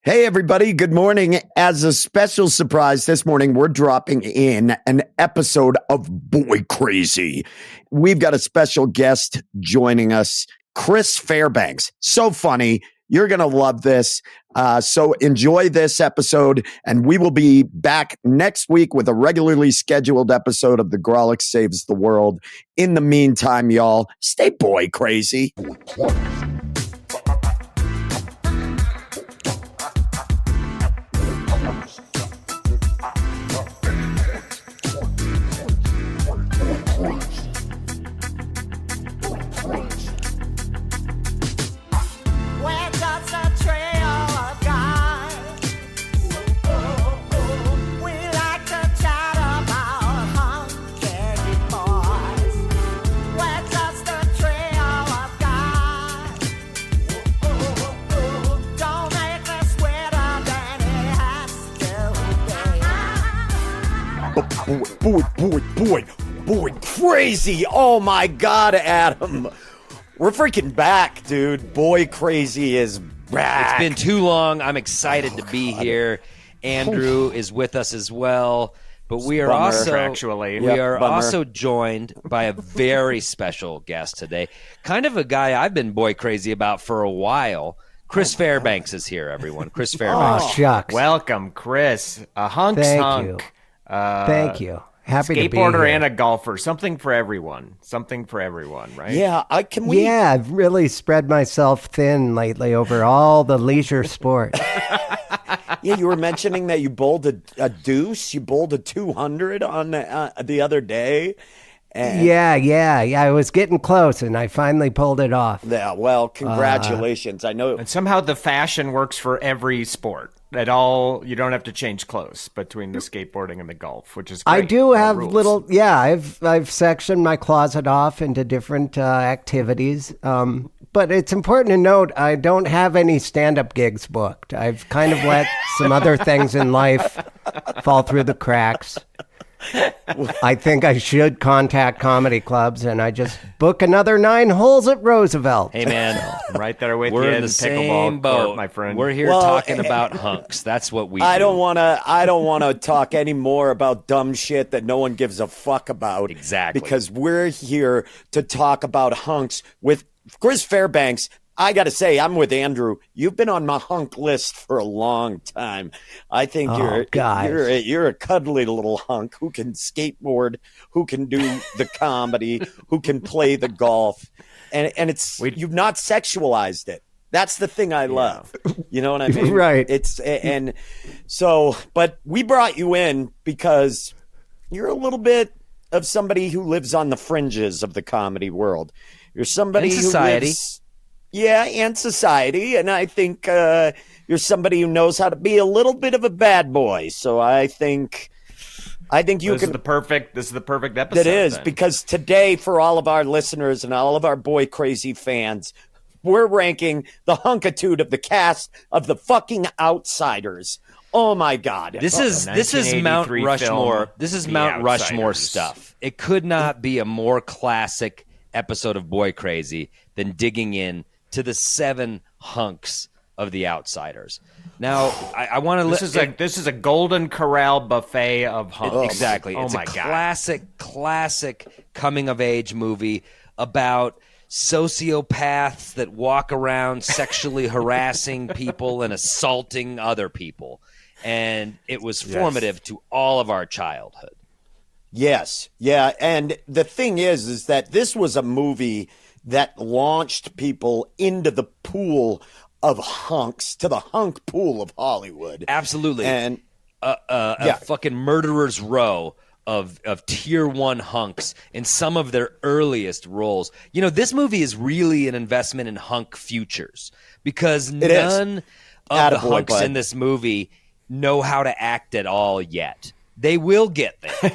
Hey, everybody. Good morning. As a special surprise this morning, we're dropping in an episode of Boi Crazy. We've got a special guest joining us, Chris Fairbanks. So funny. You're going to love this. So enjoy this episode, and we will be back next week with a regularly scheduled episode of the Grawlix Saves the World. In the meantime, y'all, stay Boi Crazy. Boi Crazy. Oh my God, Adam. We're freaking back, dude. Boi Crazy is back. It's been too long. I'm excited to be here. Andrew is with us as well. But we are also joined by a very special guest today. Kind of a guy I've been Boi Crazy about for a while. Chris Fairbanks is here, everyone. Chris Fairbanks. Oh, shucks. Welcome, Chris. A hunk. Thank you. Happy to be here. Skateboarder and a golfer. Something for everyone, right? Yeah, I've really spread myself thin lately over all the leisure sports. Yeah, you were mentioning that you bowled a deuce. You bowled a 200 on the other day. And Yeah. I was getting close, and I finally pulled it off. Yeah, well, congratulations. I know. And somehow the fashion works for every sport. At all, you don't have to change clothes between the skateboarding and the golf, which is great. I do have rules. I've sectioned my closet off into different activities. But it's important to note I don't have any stand-up gigs booked. I've kind of let some other things in life fall through the cracks. I think I should contact comedy clubs, and I just book another 9 holes at Roosevelt. Hey, man. I'm right there with We're you in the same boat, court, my friend. We're here talking about hunks. That's what we do. I don't want to talk any more about dumb shit that no one gives a fuck about. Exactly. Because we're here to talk about hunks with Chris Fairbanks. I got to say, I'm with Andrew. You've been on my hunk list for a long time. I think you're a cuddly little hunk who can skateboard, who can do the comedy, who can play the golf, and you've not sexualized it. That's the thing I love. You know what I mean? Right. But we brought you in because you're a little bit of somebody who lives on the fringes of the comedy world. You're somebody in society. who lives. Yeah, and society, and I think you're somebody who knows how to be a little bit of a bad boy. So I think you This is the perfect episode. That is then. Because today, for all of our listeners and all of our Boi Crazy fans, we're ranking the hunkitude of the cast of The Fucking Outsiders. Oh my God! This is Mount 1983 Rushmore. film, This is The Mount Rushmore Outsiders. stuff. It could not be a more classic episode of Boi Crazy than digging in to the 7 hunks of The Outsiders. Now, I want to. This is a Golden Corral buffet of hunks. Exactly. Oh It's my a God. classic coming of age movie about sociopaths that walk around sexually harassing people and assaulting other people. And it was formative to all of our childhood. Yes, yeah, and the thing is that this was a movie that launched people into the pool of hunks, to the hunk pool of Hollywood. Absolutely. And a fucking murderer's row of tier 1 hunks in some of their earliest roles. You know, this movie is really an investment in hunk futures because none of the hunks in this movie know how to act at all yet. They will get there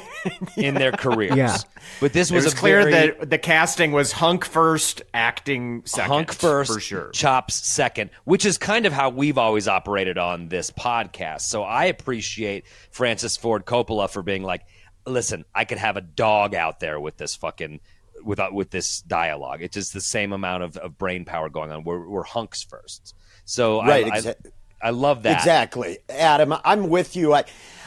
in their careers. Yeah. But this was clear that the casting was hunk first, acting second. Hunk first, for sure. chops second, which is kind of how we've always operated on this podcast. So I appreciate Francis Ford Coppola for being like, listen, I could have a dog out there with this fucking with this dialogue. It's just the same amount of brain power going on. We're hunks first. So I love that. Exactly. Adam, I'm with you.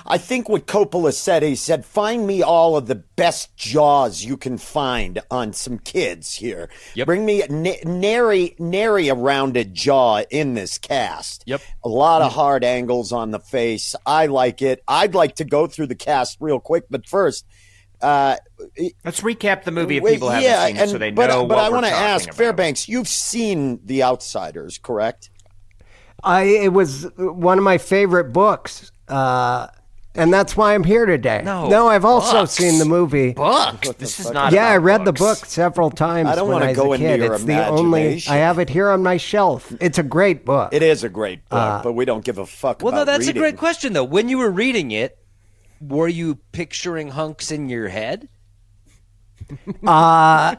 I think what Coppola said, he said, find me all of the best Jaws you can find on some kids here. Yep. Bring me nary a rounded jaw in this cast. Yep. A lot of hard angles on the face. I like it. I'd like to go through the cast real quick, but first, let's recap the movie if people haven't seen it so they know but what I want to ask, Fairbanks, you've seen The Outsiders, correct? It was one of my favorite books. And that's why I'm here today. No, I've also seen the movie. Books? This is not Yeah, about I read the books. book several times I don't when wanna I was go a into kid. your It's the only. imagination. I have it here on my shelf. It's a great book. It is a great book, but we don't give a fuck Well, about no, that's reading. a great question, though. When you were reading it, were you picturing hunks in your head? I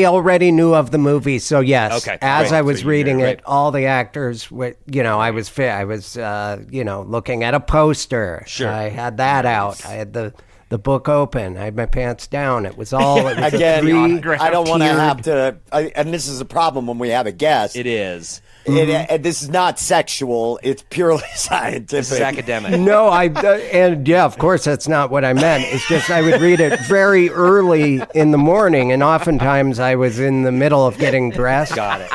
already knew of the movie, so yes. Okay, as great. I was So you reading knew, it, right. all the actors, I was looking at a poster. Sure. I had that out. I had the book open. I had my pants down. It was all. It was Again, three I don't want to tiered- have to, and this is a problem when we have a guest. It is. And this is not sexual. It's purely scientific. This is academic. No, and yeah, of course, that's not what I meant. It's just I would read it very early in the morning, and oftentimes I was in the middle of getting dressed. Got it.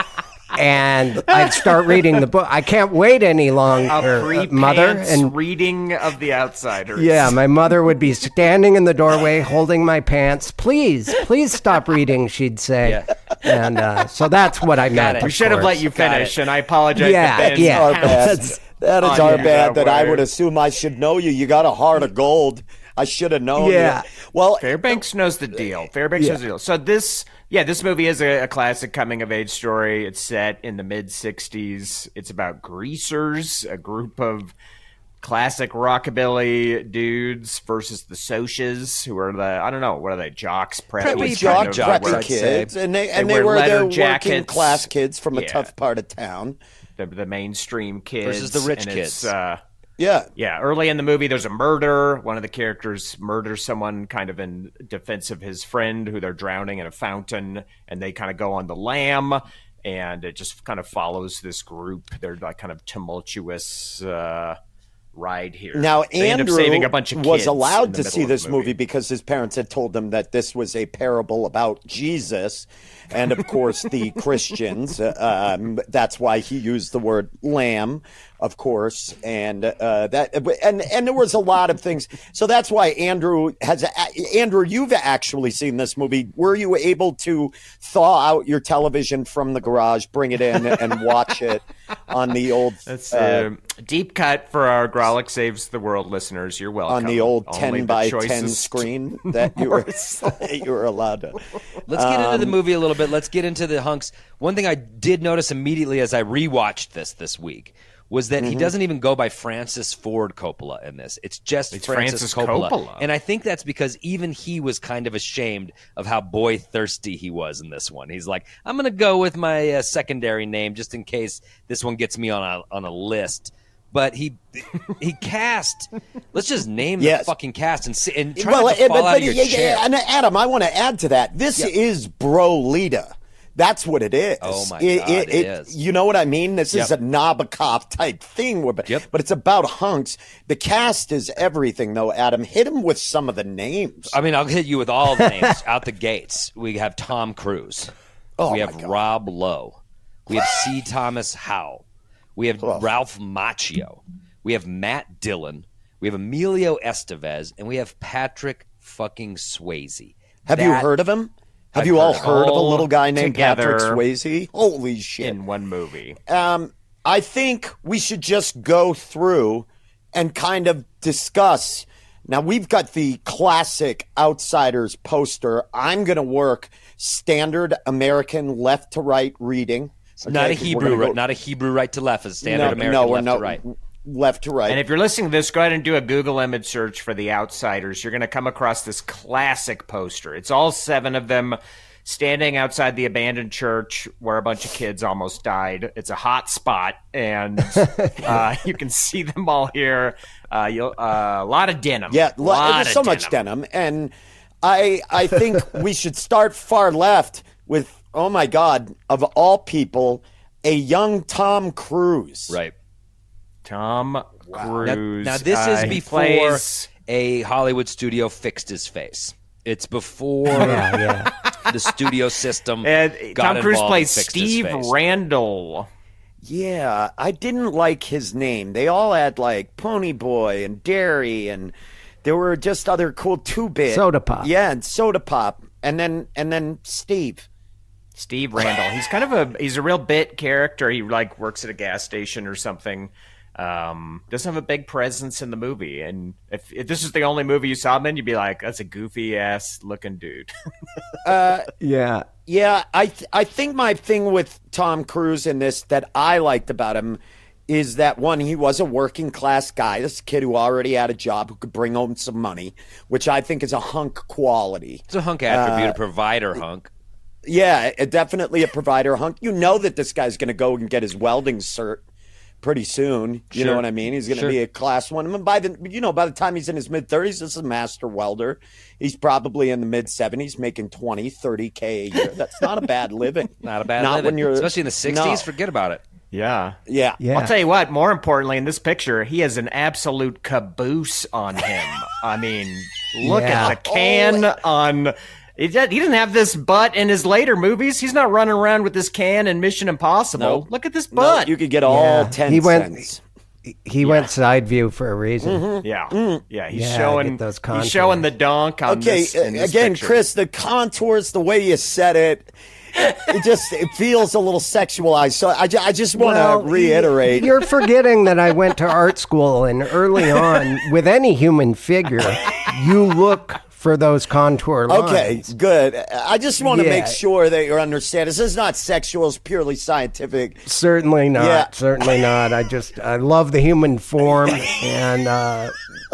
And I'd start reading the book. I can't wait any longer, mother. And reading of The Outsiders. yeah, my mother would be standing in the doorway holding my pants. Please stop reading, she'd say. Yeah. And so that's what I meant. it. We of should have let course. you finish, and I apologize. Yeah, that Ben's yeah. Our bad. That's- That is on our you bad. That I way. would assume I should know you. You got a heart of gold. I should have known. Yeah. You. Well, Fairbanks knows the deal. Fairbanks knows the deal. So this movie is a classic coming of age story. It's set in the mid '60s. It's about greasers, a group of classic rockabilly dudes versus the Socs, who are what are they? Jocks, preppies, jocks, preppy I'd kids, say. and they wear were leather the working jackets. class kids from a Yeah. tough part of town. the mainstream kids Versus the rich and it's, kids. Yeah. Yeah, early in the movie, there's a murder. One of the characters murders someone kind of in defense of his friend who they're drowning in a fountain, and they kind of go on the lam, and it just kind of follows this group. They're like kind of tumultuous ride here. Now, They end up Andrew saving a bunch of was kids allowed in the to middle see of the this movie because his parents had told him that this was a parable about Jesus. And of course, the Christians. That's why he used the word lamb, of course. And and there was a lot of things. So that's why Andrew, you've actually seen this movie. Were you able to thaw out your television from the garage, bring it in, and watch it on the old? That's a deep cut for our Grawlix Saves the World listeners. You're welcome. On the old Only 10 the by 10 choicest- screen that you were allowed to. Let's get into the movie a little bit. Let's get into the hunks. One thing I did notice immediately as I rewatched this week was that he doesn't even go by Francis Ford Coppola in this. It's just Francis Coppola. And I think that's because even he was kind of ashamed of how boy thirsty he was in this one. He's like, I'm going to go with my secondary name just in case this one gets me on a list. But he cast. Let's just name the fucking cast and try not to fall out of your chair. And Adam, I want to add to that. This is Brolita. That's what it is. Oh my God, it is. You know what I mean? This is a Nabokov type thing, but it's about hunks. The cast is everything, though. Adam, hit him with some of the names. I mean, I'll hit you with all the names out the gates. We have Tom Cruise. We have Rob Lowe. We have C. Thomas Howell. We have Ralph Macchio. We have Matt Dillon. We have Emilio Estevez. And we have Patrick fucking Swayze. Have you heard of him? Have you all heard of a little guy named Patrick together Swayze? Holy shit. in one movie? I think we should just go through and kind of discuss. Now, we've got the classic Outsiders poster. I'm going to work standard American left to right reading. Okay, Not a Hebrew right to left. It's standard American left to right. Left to right. And if you're listening to this, go ahead and do a Google image search for The Outsiders. You're going to come across this classic poster. It's all 7 of them standing outside the abandoned church where a bunch of kids almost died. It's a hot spot, and you can see them all here. A lot of denim. Yeah, there's so much denim. And I think we should start far left with, oh my God, of all people, a young Tom Cruise. Right. Tom Cruise. Now this is he before plays- a Hollywood studio fixed his face. It's before the studio system got Tom Cruise involved plays and fixed his Steve face. Randall. Yeah, I didn't like his name. They all had like Pony Boy and Dairy, and there were just other cool 2-bit. Soda Pop. Yeah, and Soda Pop. And then Steve. Steve Randall. He's a real bit character. He like works at a gas station or something. Doesn't have a big presence in the movie. And if this is the only movie you saw him in, you'd be like, that's a goofy ass looking dude. Yeah. Yeah, I think my thing with Tom Cruise in this that I liked about him is that, one, he was a working class guy. This kid who already had a job who could bring home some money, which I think is a hunk quality. It's a hunk attribute, a provider hunk. Yeah, definitely a provider hunk. You know that this guy's going to go and get his welding cert pretty soon. You know what I mean? He's going to be a class one. And by the time he's in his mid-30s, this is a master welder. He's probably in the mid-70s making 20, 30K a year. That's not a bad living. Not a bad living. When you're, especially in the 60s, no. forget about it. Yeah. Yeah. I'll tell you what, more importantly, in this picture, he has an absolute caboose on him. I mean, look at the can on... He doesn't have this butt in his later movies. He's not running around with this can in Mission Impossible. Nope. Look at this butt. No, you could get all 10 cents. He went side view for a reason. Mm-hmm. Yeah. He's Yeah, showing get those he's showing the donk on this. In this again, picture. Chris, the contours, the way you said it, it feels a little sexualized. So I just want to reiterate. You're forgetting that I went to art school, and early on, with any human figure, you look for those contour lines. Okay, good. I just want to Yeah. make sure that you understand. This is not sexual; it's purely scientific. Certainly not. Yeah. Certainly not. I love the human form, and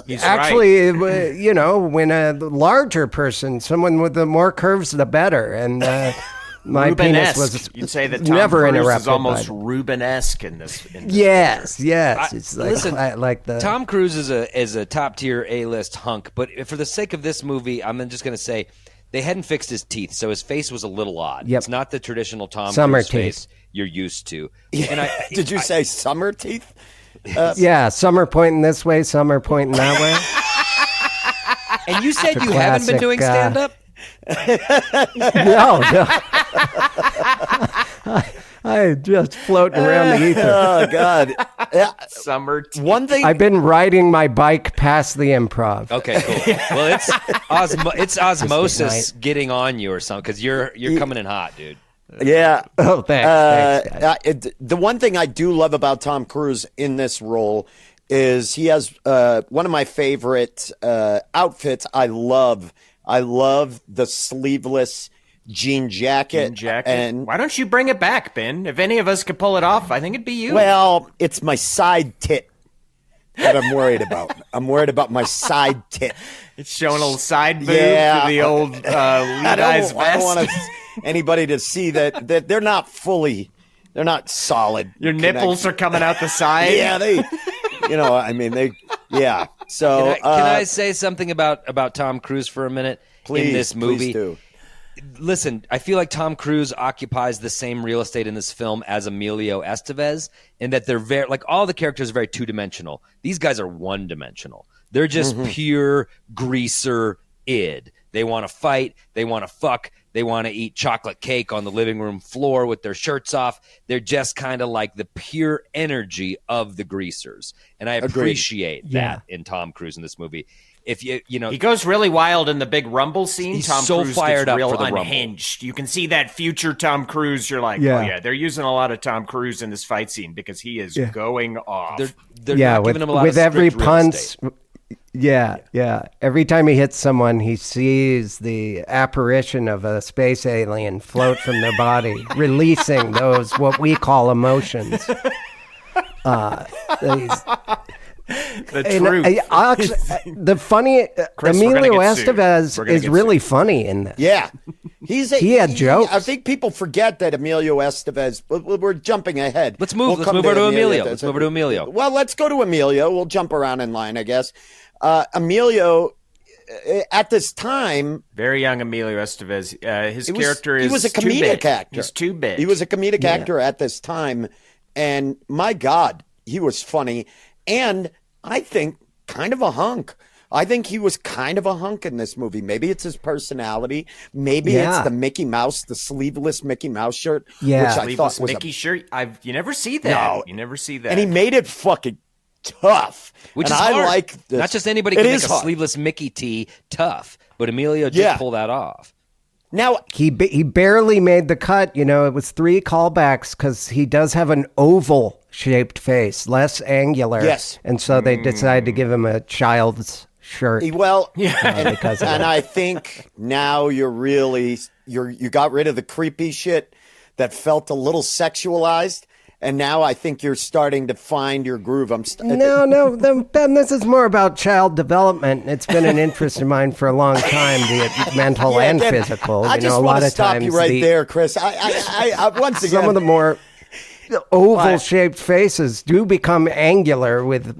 He's actually, when a larger person, someone with the more curves, the better, and. My penis was You'd say that Tom never Cruise interrupted is almost by- Rubenesque in this. Yes. It's like, listen, like the Tom Cruise is a top tier A-list hunk, but for the sake of this movie, I'm just going to say they hadn't fixed his teeth, so his face was a little odd. Yep. It's not the traditional Tom Summer Cruise teeth. face you're used to. And Did you say summer teeth? yeah, some are pointing this way, some are pointing that way. And you said It's a you haven't been classic, doing stand-up? No. I just floating around the ether. Oh God! Yeah. Summer. One thing. I've been riding my bike past the improv. Okay, cool. Well, it's osmosis getting on you or something because you're coming in hot, dude. Yeah. Oh, thanks. Guys. The one thing I do love about Tom Cruise in this role is he has one of my favorite outfits. I love the sleeveless jean jacket. And why don't you bring it back, Ben? If any of us could pull it off, I think it'd be you. well, it's my side tit that I'm worried about. I'm worried about my side tit. It's showing a little side boob Yeah. to the old Levi's I don't vest. want anybody to see that they're not solid. Your nipples are coming out the side. Yeah, yeah. So Can I say something about Tom Cruise for a minute in this movie? Please do. Listen, I feel like Tom Cruise occupies the same real estate in this film as Emilio Estevez, in that they're very all the characters are very two-dimensional. These guys are one-dimensional. They're just pure greaser id. They want to fight. They want to fuck. They want to eat chocolate cake on the living room floor with their shirts off. They're just kind of like the pure energy of the greasers. And I appreciate that in Tom Cruise in this movie. If he goes really wild in the big rumble scene. He's Tom so Cruise fired gets up real for the rumble. unhinged. You can see that future Tom Cruise. You're like, Yeah. oh yeah, they're using a lot of Tom Cruise in this fight scene because he is going off. they're not giving him a lot with of every strict real punch. estate. Yeah. Every time he hits someone, he sees the apparition of a space alien float from their body, releasing those what we call emotions. The truth. The funny Chris, we're Emilio gonna get sued. Estevez We're gonna is get really funny in this. Yeah. He had jokes. I think people forget that Emilio Estevez. We're jumping ahead. Let's move. Let's come move over to Emilio. That's Let's move over to Emilio. Well, let's go to Emilio. We'll jump around in line, I guess. Emilio, at this time, Very young Emilio Estevez. His he was- character he is was a too comedic big. actor. He's too big. He was a comedic actor at this time, and my God, he was funny, and I think kind of a hunk. I think he was kind of a hunk in this movie. Maybe it's his personality. Maybe it's the Mickey Mouse, the sleeveless Mickey Mouse shirt. Yeah, which I sleeveless thought was Mickey shirt. You never see that. No. You never see that. and he made it fucking tough. Which and is I hard. like this. Not just anybody It can make is a hard. sleeveless Mickey tee tough, but Emilio did pull that off. Now, He barely made the cut. You know, it was 3 callbacks because he does have an oval-shaped face, less angular. Yes. And so they decided to give him a child's shirt. Because of and it. I think now you got rid of the creepy shit that felt a little sexualized, and now I think you're starting to find your groove. No, Ben, this is more about child development. It's been an interest of mine for a long time, be it mental and Dan, physical. I You just know, a want lot to of stop times you right there, Chris. I once again, some of the more oval-shaped faces do become angular with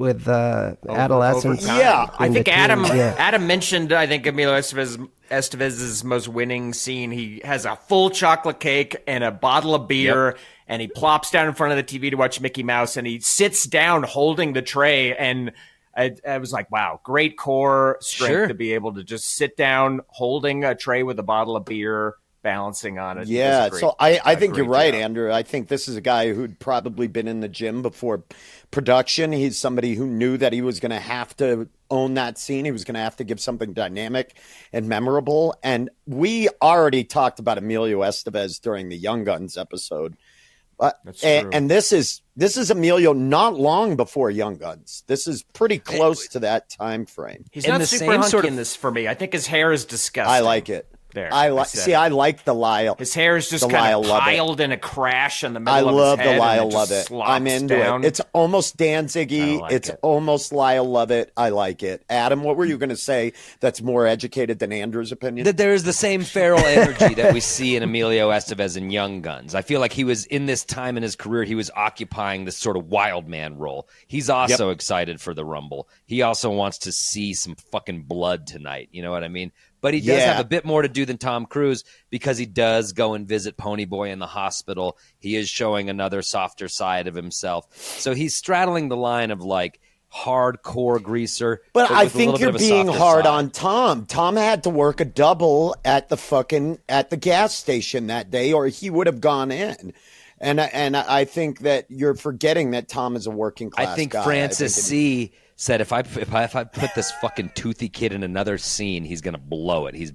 adolescence. Yeah, I in think the Adam teens. Yeah. Adam mentioned, I think, Emilio Estevez's most winning scene. He has a full chocolate cake and a bottle of beer, and he plops down in front of the TV to watch Mickey Mouse, and he sits down holding the tray, and I was like, wow, great core strength to be able to just sit down holding a tray with a bottle of beer, balancing on it. Yeah, so I think you're right, job. Andrew. I think this is a guy who'd probably been in the gym before production. He's somebody who knew that he was going to have to own that scene. He was going to have to give something dynamic and memorable. And we already talked about Emilio Estevez during the Young Guns episode. That's true. And this is Emilio not long before Young Guns. This is pretty close to that time frame. He's in not the super same hunky sort of- in this for me. I think his hair is disgusting. I like it. There, I I like the Lyle. His hair is just The kind Lyle of love it. piled in a crash in the middle I of love his head. the Lyle and it love just it. slops I'm into down. it. It's almost Danzig-y. I like It's it. almost Lyle love it. I like it. Adam, what were you going to say that's more educated than Andrew's opinion? That there is the same feral energy that we see in Emilio Estevez in Young Guns. I feel like he was in this time in his career, he was occupying this sort of wild man role. He's also excited for the Rumble. He also wants to see some fucking blood tonight. You know what I mean? But he does have a bit more to do than Tom Cruise because he does go and visit Ponyboy in the hospital. He is showing another softer side of himself. So he's straddling the line of like hardcore greaser. But I with a think little you're bit of a being softer hard side. on Tom. Tom had to work a double at the gas station that day, or he would have gone in. And I think that you're forgetting that Tom is a working class I think guy. Francis C. said if I put this fucking toothy kid in another scene, he's gonna blow it. He's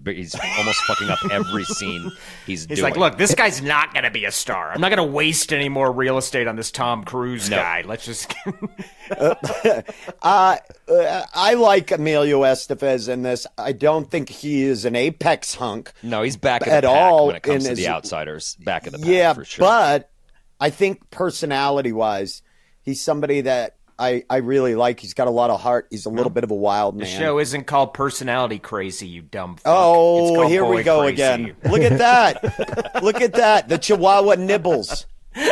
almost fucking up every scene he's doing. He's like, look, this guy's not going to be a star. I'm not going to waste any more real estate on this Tom Cruise guy. Let's just. I like Emilio Estevez in this. I don't think he is an apex hunk. No, he's back in at the pack all when it comes in to his- the outsiders. Back in the pack, Yeah, for sure. but I think personality-wise, he's somebody that I really like. He's got a lot of heart. He's a little bit of a wild The man. show isn't called Personality Crazy, you dumb fuck. It's Oh, called here we Boi go Crazy. again. Look at that. Look at that. The Chihuahua nibbles. Boy,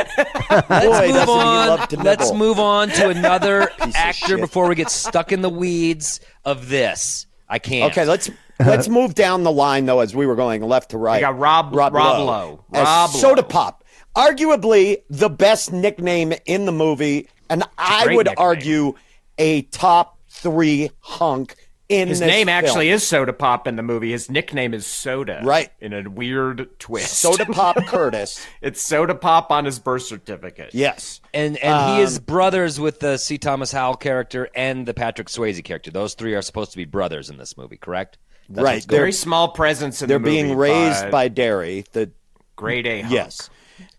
doesn't he love to Let's nibble. move on to another of actor shit. before we get stuck in the weeds of this. I can't. Okay, let's move down the line though as we were going left to right. We got Rob Lowe. as Rob Soda Lowe. Pop, arguably the best nickname in the movie, and I great would nickname. argue a top 3 hunk in His this name film. actually is Soda Pop in the movie. His nickname is Soda. Right. In a weird twist. Soda Pop Curtis. It's Soda Pop on his birth certificate. Yes. And he is brothers with the C. Thomas Howell character and the Patrick Swayze character. Those three are supposed to be brothers in this movie, correct? That's Right. what's going Very small presence in They're the movie. being raised but by Derry. The grade A hunk. yes.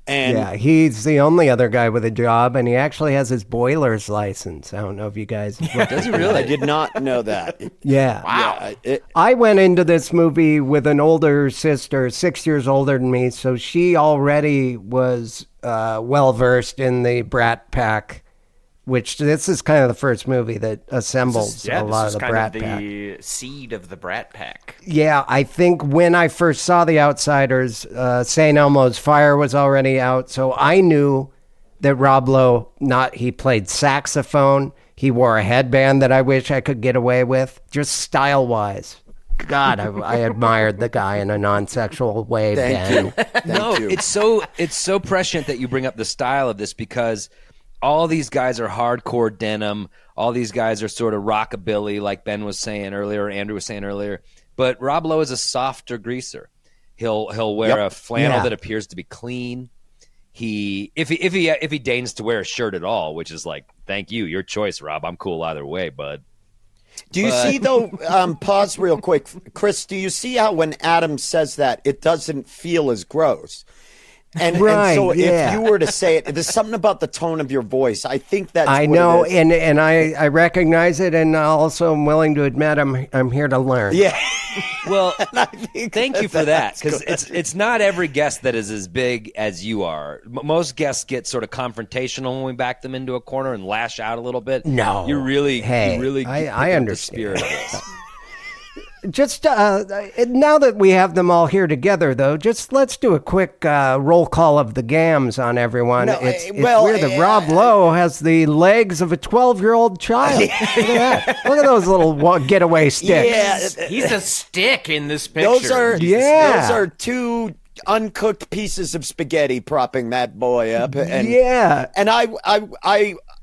And Yeah, he's the only other guy with a job, and he actually has his boiler's license. I don't know if you guys. Does he really? I did not know that. Yeah. Wow. I went into this movie with an older sister, 6 years older than me, so she already was well versed in the Brat Pack, which this is kind of the first movie that assembles a lot of the Brat kind Pack. of the seed of the Brat Pack. Yeah, I think when I first saw The Outsiders, St. Elmo's Fire was already out, so I knew that Rob Lowe, he played saxophone, he wore a headband that I wish I could get away with, just style-wise. God, I admired the guy in a non-sexual way, Thank Ben. you. Thank No, you. it's so prescient that you bring up the style of this because all these guys are hardcore denim. All these guys are sort of rockabilly, like Ben was saying earlier, Andrew was saying earlier. But Rob Lowe is a softer greaser. He'll wear a flannel that appears to be clean. If he deigns to wear a shirt at all, which is like, thank you, your choice, Rob. I'm cool either way, bud. Do you see, though, pause real quick. Chris, do you see how when Adam says that, it doesn't feel as gross? And so if you were to say it, there's something about the tone of your voice. I think that's I know, and I recognize it, and also I'm willing to admit I'm here to learn. Yeah. Well, thank you for that, because it's not every guest that is as big as you are. Most guests get sort of confrontational when we back them into a corner and lash out a little bit. No, you really I understand the spirit of this. Just now that we have them all here together, though, just let's do a quick roll call of the gams on everyone. No, it's weird that Rob Lowe has the legs of a 12-year-old child. Look at that. Look at those little getaway sticks. Yeah, he's a stick in this picture. Those are two uncooked pieces of spaghetti propping that boy up. And, and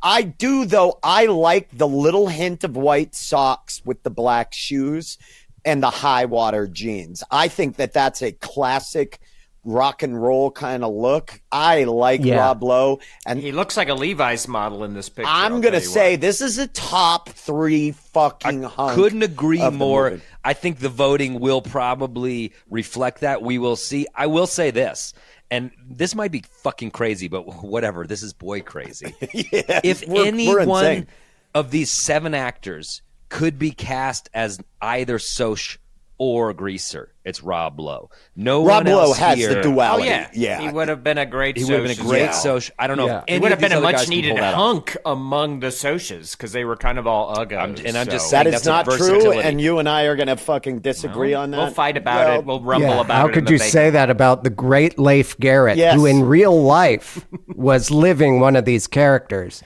I do, though. I like the little hint of white socks with the black shoes and the high water jeans. I think that's a classic rock and roll kind of look. I like Rob Lowe, and he looks like a Levi's model in this picture. I'm gonna say this is a top 3 fucking hunk. Couldn't agree more. I think the voting will probably reflect that. We will see. I will say this. And this might be fucking crazy, but whatever. This is Boi Crazy. If anyone of these 7 actors could be cast as either Soch or Greaser, it's Rob Lowe. Rob Lowe has the duality. Oh, yeah. He would have been a great Soch. He would have been a great Soch. I don't know if any he would have of these been a other guys much can needed pull that hunk among the Soches because they were kind of all uggos. I'm just saying that is not true, and you and I are going to fucking disagree on that. We'll fight about it. We'll rumble about it. How could you say that about the great Leif Garrett, who in real life was living one of these characters?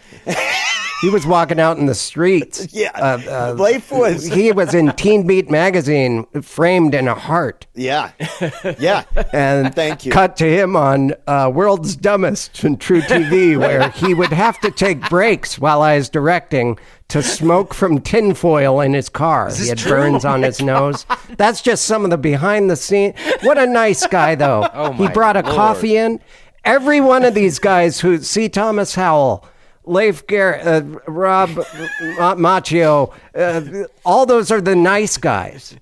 He was walking out in the streets. Leif was. He was in Teen Beat magazine, framed in a heart. Yeah. And thank you. Cut to him on World's Dumbest and True TV, where he would have to take breaks while I was directing to smoke from tinfoil in his car. He had burns on his nose. That's just some of the behind the scenes. What a nice guy, though. He brought a coffee in. Every one of these guys who see Thomas Howell, Leif Garrett, Rob Macchio, all those are the nice guys.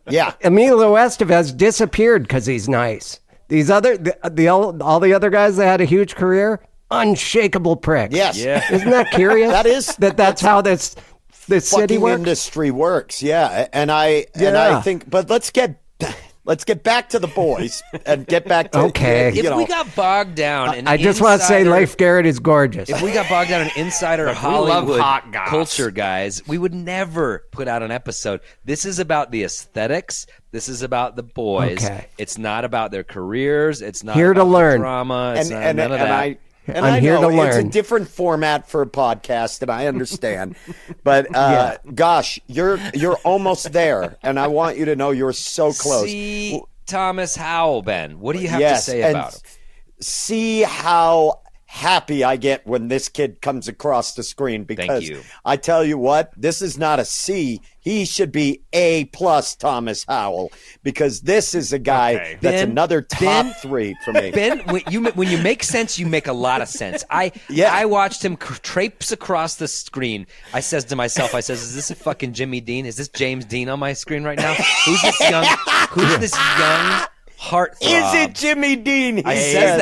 Yeah. Emilio Estevez disappeared because he's nice. These other, all the other guys that had a huge career, unshakable pricks. Yes. Yeah. Isn't that curious? That's how this city works? Industry works. Yeah. And I think, but let's get back to the boys and get back to If we got bogged down, I just want to say Leif Garrett is gorgeous. If we got bogged down in insider Hollywood culture, guys, we would never put out an episode. This is about the aesthetics. This is about the boys. Okay. It's not about their careers. It's not here about to learn drama. It's none of that. I'm here to learn. It's a different format for a podcast, and I understand. But gosh, you're almost there, and I want you to know you're so close. See Thomas Howell, Ben. What do you have to say about him? See how happy I get when this kid comes across the screen, because I tell you what, this is not a C. He should be A+ Thomas Howell, because this is a guy that's another top 3 for me. Ben, when you make sense, you make a lot of sense. I watched him traipse across the screen. I says to myself, is this a fucking Jimmy Dean? Is this James Dean on my screen right now? Who's this young heartthrob? Is it Jimmy Dean? I says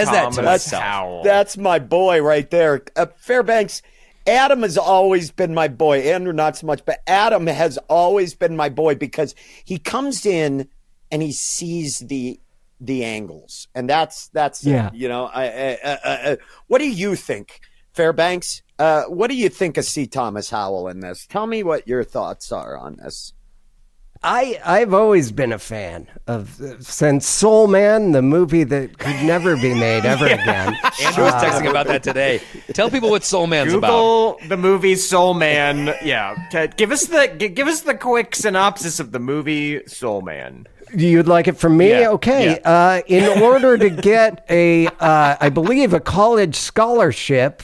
that to myself. That's my boy right there. Fairbanks, Adam has always been my boy. Andrew, not so much, but Adam has always been my boy, because he comes in and he sees the angles, and that's it. You know, what do you think, Fairbanks? What do you think of C. Thomas Howell in this? Tell me what your thoughts are on this. I've always been a fan of, since Soul Man, the movie that could never be made ever again. Andrew was texting about that today. Tell people what Soul Man's about. Google the movie Soul Man. Yeah, give us the quick synopsis of the movie Soul Man. You'd like it from me? Yeah. Okay. Yeah. In order to get I believe, a college scholarship,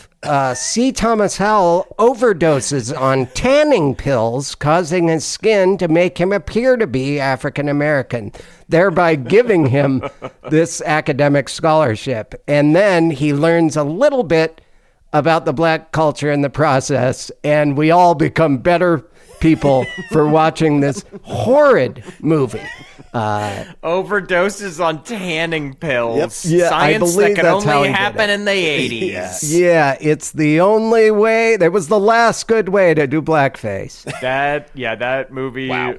C. Thomas Howell overdoses on tanning pills, causing his skin to make him appear to be African American, thereby giving him this academic scholarship. And then he learns a little bit about the black culture in the process, and we all become better people for watching this horrid movie. Overdoses on tanning pills. Yep. Yeah, Science that could only happen in the 80s. Yeah, it's the only way. That was the last good way to do blackface. That movie. Wow.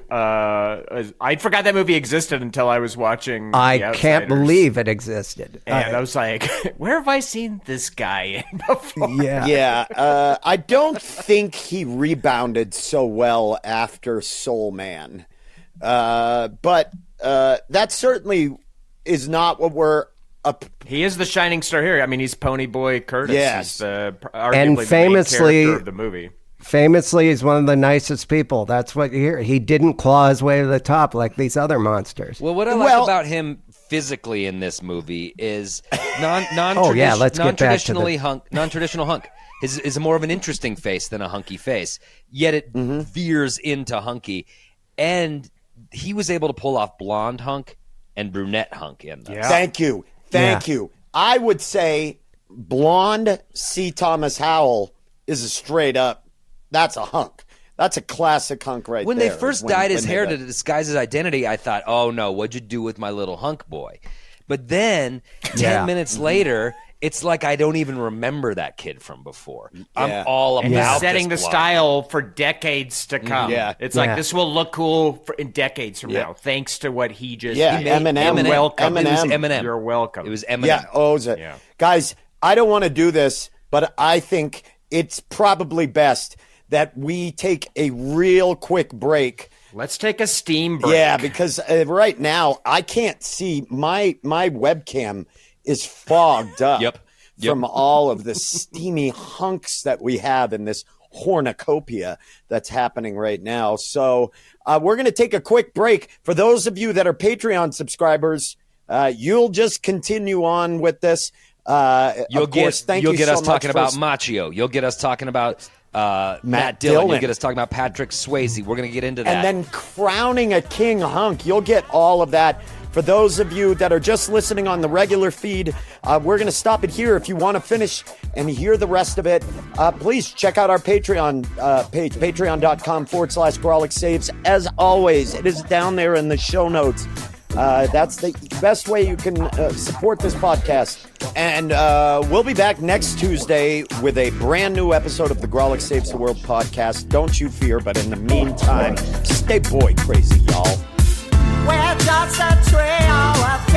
I forgot that movie existed until I was watching I can't believe it existed. And I was like, where have I seen this guy in before? Yeah. I don't think he rebounded so well after Soul Man. But that certainly is not what we're up. He is the shining star here. I mean, he's Pony Boy Curtis. Yes. He's arguably the main character of the movie. Famously, he's one of the nicest people. That's what you hear. He didn't claw his way to the top like these other monsters. Well, what I like about him physically in this movie is non-traditional hunk. His is more of an interesting face than a hunky face. Yet it veers into hunky, and he was able to pull off blonde hunk and brunette hunk in this. Yeah. Thank you. I would say blonde C. Thomas Howell is a straight up, that's a hunk. That's a classic hunk right when there. When they first dyed his hair to disguise his identity, I thought, oh no, what'd you do with my little hunk boy? But then 10 minutes later, it's like I don't even remember that kid from before. I'm all about he's setting the style for decades to come. It's like this will look cool in decades from now, thanks to what he just Eminem. Welcome. It was Eminem. You're welcome. It was Eminem. Guys, I don't want to do this, but I think it's probably best that we take a real quick break. Let's take a steam break. Yeah, because right now I can't see my webcam is fogged up from all of the steamy hunks that we have in this cornucopia that's happening right now. So we're going to take a quick break. For those of you that are Patreon subscribers, you'll just continue on with this. You'll get us talking about Macchio. You'll get us talking about Matt Dillon. You'll get us talking about Patrick Swayze. We're going to get into that. And then crowning a king hunk. You'll get all of that. For those of you that are just listening on the regular feed, we're going to stop it here. If you want to finish and hear the rest of it, please check out our Patreon page, patreon.com/Grawlix Saves. As always, it is down there in the show notes. That's the best way you can support this podcast. And we'll be back next Tuesday with a brand new episode of the Grawlix Saves the World podcast. Don't you fear, but in the meantime, stay boy crazy, y'all. We're just a trio of